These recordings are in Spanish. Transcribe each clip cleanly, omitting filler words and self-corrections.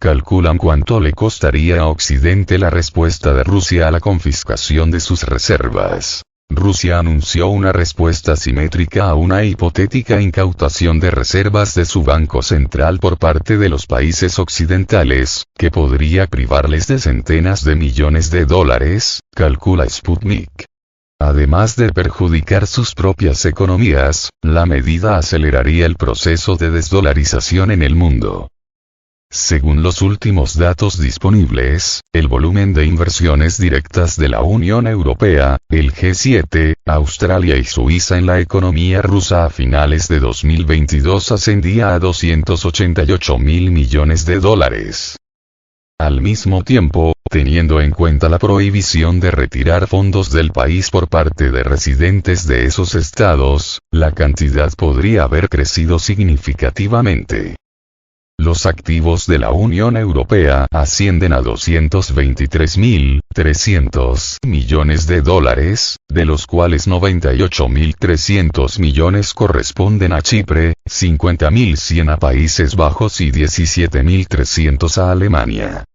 calculan cuánto le costaría a Occidente la respuesta de Rusia a la confiscación de sus reservas. Rusia anunció una respuesta simétrica a una hipotética incautación de reservas de su Banco Central por parte de los países occidentales, que podría privarles de centenas de millones de dólares, calcula Sputnik. Además de perjudicar sus propias economías, la medida aceleraría el proceso de desdolarización en el mundo. Según los últimos datos disponibles, el volumen de inversiones directas de la Unión Europea, el G7, Australia y Suiza en la economía rusa a finales de 2022 ascendía a 288.000 millones de dólares. Al mismo tiempo, teniendo en cuenta la prohibición de retirar fondos del país por parte de residentes de esos estados, la cantidad podría haber crecido significativamente. Los activos de la Unión Europea ascienden a 223.300 millones de dólares, de los cuales 98.300 millones corresponden a Chipre, 50.100 a Países Bajos y 17.300 a Alemania.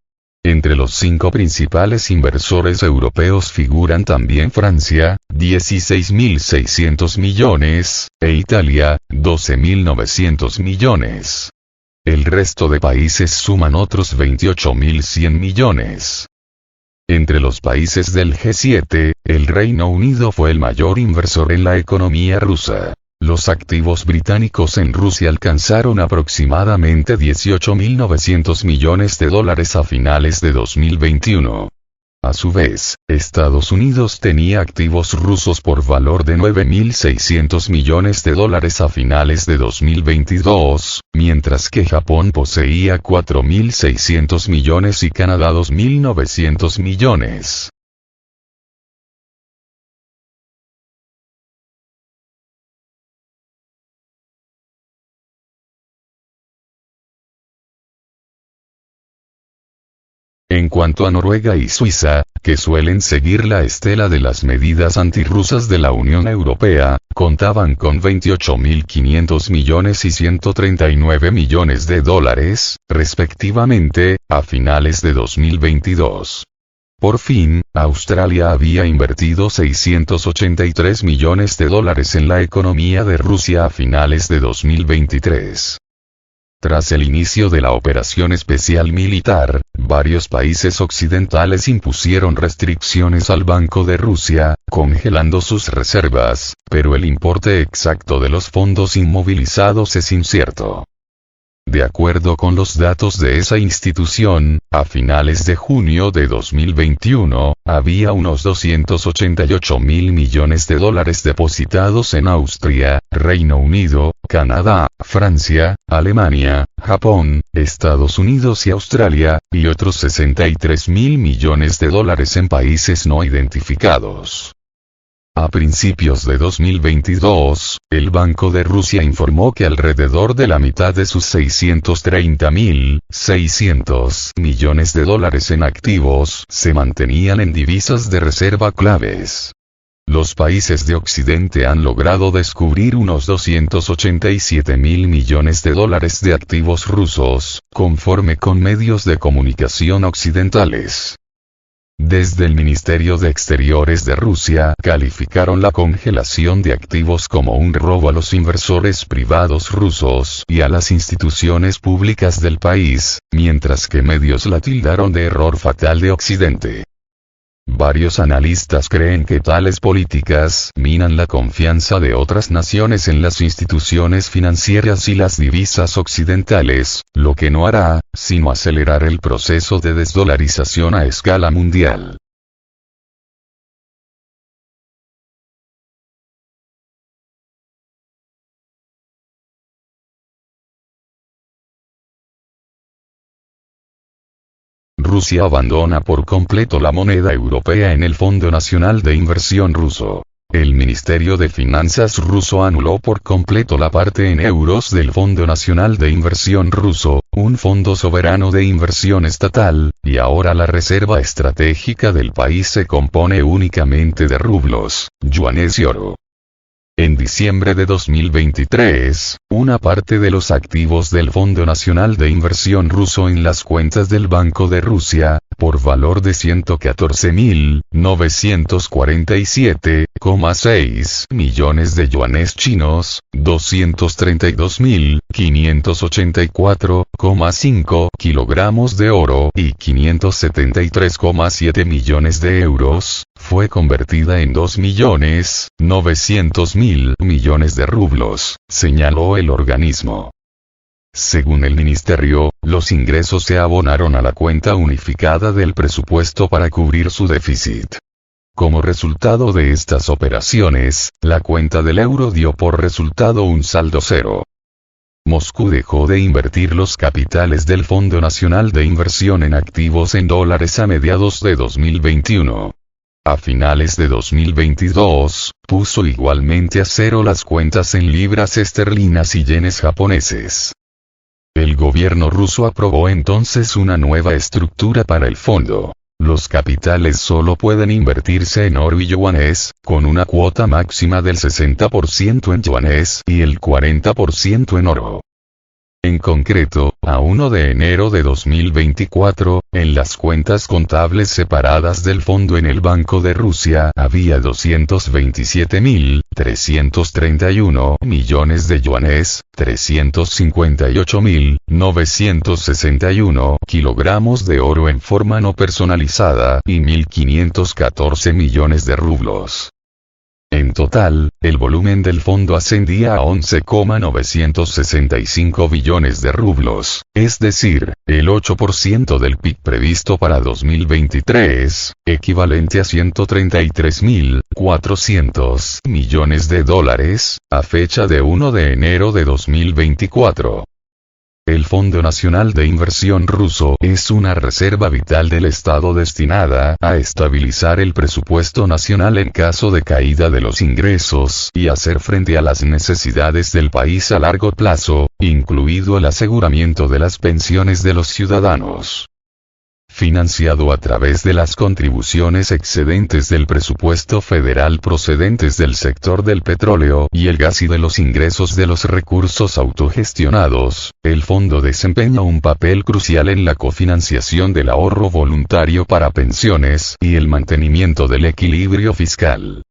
Entre los 5 principales inversores europeos figuran también Francia, 16.600 millones, e Italia, 12.900 millones. El resto de países suman otros 28.100 millones. Entre los países del G7, el Reino Unido fue el mayor inversor en la economía rusa. Los activos británicos en Rusia alcanzaron aproximadamente 18.900 millones de dólares a finales de 2021. A su vez, Estados Unidos tenía activos rusos por valor de 9.600 millones de dólares a finales de 2022, mientras que Japón poseía 4.600 millones y Canadá 2.900 millones. En cuanto a Noruega y Suiza, que suelen seguir la estela de las medidas antirrusas de la Unión Europea, contaban con 28.500 millones y 139 millones de dólares, respectivamente, a finales de 2022. Por fin, Australia había invertido 683 millones de dólares en la economía de Rusia a finales de 2023. Tras el inicio de la operación especial militar, varios países occidentales impusieron restricciones al Banco de Rusia, congelando sus reservas, pero el importe exacto de los fondos inmovilizados es incierto. De acuerdo con los datos de esa institución, a finales de junio de 2021, había unos 288.000 millones de dólares depositados en Austria, Reino Unido, Canadá, Francia, Alemania, Japón, Estados Unidos y Australia, y otros 63.000 millones de dólares en países no identificados. A principios de 2022, el Banco de Rusia informó que alrededor de la mitad de sus 630.600 millones de dólares en activos se mantenían en divisas de reserva claves. Los países de Occidente han logrado descubrir unos 287.000 millones de dólares de activos rusos, conforme con medios de comunicación occidentales. Desde el Ministerio de Exteriores de Rusia calificaron la congelación de activos como un robo a los inversores privados rusos y a las instituciones públicas del país, mientras que medios la tildaron de error fatal de Occidente. Varios analistas creen que tales políticas minan la confianza de otras naciones en las instituciones financieras y las divisas occidentales, lo que no hará, sino acelerar el proceso de desdolarización a escala mundial. Rusia abandona por completo la moneda europea en el Fondo Nacional de Inversión ruso. El Ministerio de Finanzas ruso anuló por completo la parte en euros del Fondo Nacional de Inversión ruso, un fondo soberano de inversión estatal, y ahora la reserva estratégica del país se compone únicamente de rublos, yuanes y oro. En diciembre de 2023, una parte de los activos del Fondo Nacional de Inversión ruso en las cuentas del Banco de Rusia, por valor de 114.947,6 millones de yuanes chinos, 232.584,5 kilogramos de oro y 573,7 millones de euros, fue convertida en 2.900.000 millones de rublos, señaló el organismo. Según el ministerio, los ingresos se abonaron a la cuenta unificada del presupuesto para cubrir su déficit. Como resultado de estas operaciones, la cuenta del euro dio por resultado un saldo cero. Moscú dejó de invertir los capitales del Fondo Nacional de Inversión en activos en dólares a mediados de 2021. A finales de 2022, puso igualmente a cero las cuentas en libras esterlinas y yenes japoneses. El gobierno ruso aprobó entonces una nueva estructura para el fondo. Los capitales solo pueden invertirse en oro y yuanes, con una cuota máxima del 60% en yuanes y el 40% en oro. En concreto, a 1 de enero de 2024, en las cuentas contables separadas del fondo en el Banco de Rusia había 227.331 millones de yuanes, 358.961 kilogramos de oro en forma no personalizada y 1.514 millones de rublos. En total, el volumen del fondo ascendía a 11,965 billones de rublos, es decir, el 8% del PIB previsto para 2023, equivalente a 133.400 millones de dólares, a fecha de 1 de enero de 2024. El Fondo Nacional de Inversión ruso es una reserva vital del Estado destinada a estabilizar el presupuesto nacional en caso de caída de los ingresos y hacer frente a las necesidades del país a largo plazo, incluido el aseguramiento de las pensiones de los ciudadanos. Financiado a través de las contribuciones excedentes del presupuesto federal procedentes del sector del petróleo y el gas y de los ingresos de los recursos autogestionados, el fondo desempeña un papel crucial en la cofinanciación del ahorro voluntario para pensiones y el mantenimiento del equilibrio fiscal.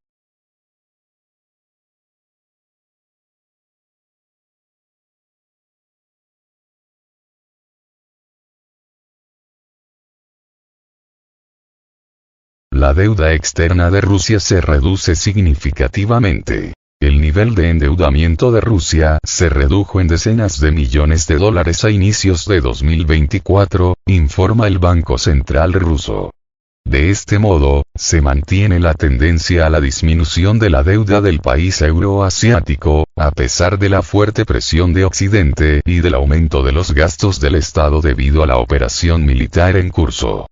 La deuda externa de Rusia se reduce significativamente. El nivel de endeudamiento de Rusia se redujo en decenas de millones de dólares a inicios de 2024, informa el Banco Central ruso. De este modo, se mantiene la tendencia a la disminución de la deuda del país euroasiático, a pesar de la fuerte presión de Occidente y del aumento de los gastos del Estado debido a la operación militar en curso.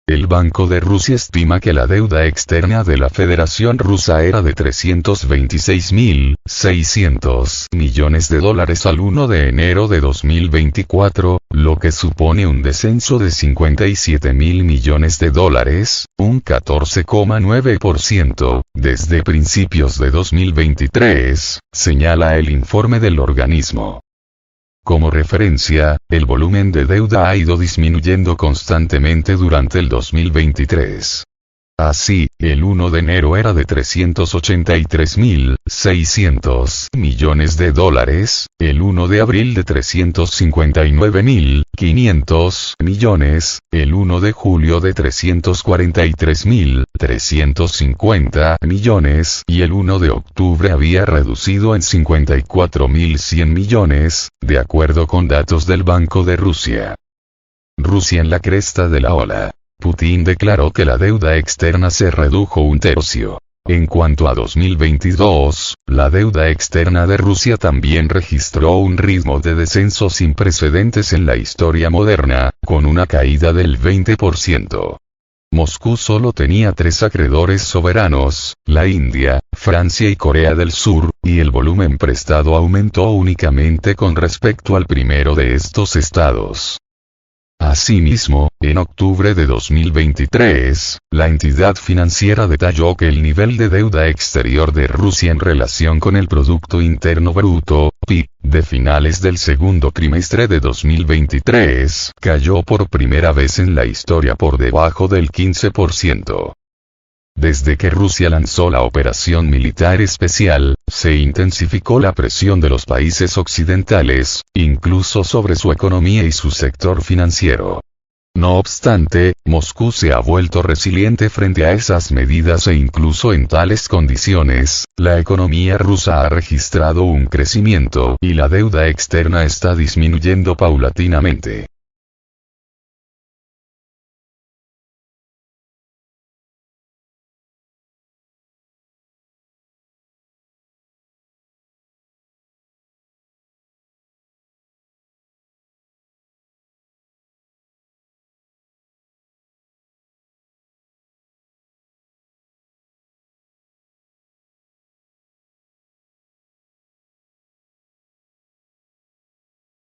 El Banco de Rusia estima que la deuda externa de la Federación Rusa era de 326.600 millones de dólares al 1 de enero de 2024, lo que supone un descenso de 57.000 millones de dólares, un 14,9%, desde principios de 2023, señala el informe del organismo. Como referencia, el volumen de deuda ha ido disminuyendo constantemente durante el 2023. Así, el 1 de enero era de 383.600 millones de dólares, el 1 de abril de 359.500 millones, el 1 de julio de 343.350 millones y el 1 de octubre había reducido en 54.100 millones, de acuerdo con datos del Banco de Rusia. Rusia en la cresta de la ola. Putin declaró que la deuda externa se redujo un tercio. En cuanto a 2022, la deuda externa de Rusia también registró un ritmo de descenso sin precedentes en la historia moderna, con una caída del 20%. Moscú solo tenía 3 acreedores soberanos, la India, Francia y Corea del Sur, y el volumen prestado aumentó únicamente con respecto al primero de estos estados. Asimismo, en octubre de 2023, la entidad financiera detalló que el nivel de deuda exterior de Rusia en relación con el Producto Interno Bruto, PIB, de finales del segundo trimestre de 2023, cayó por primera vez en la historia por debajo del 15%. Desde que Rusia lanzó la operación militar especial, se intensificó la presión de los países occidentales, incluso sobre su economía y su sector financiero. No obstante, Moscú se ha vuelto resiliente frente a esas medidas e incluso en tales condiciones, la economía rusa ha registrado un crecimiento y la deuda externa está disminuyendo paulatinamente.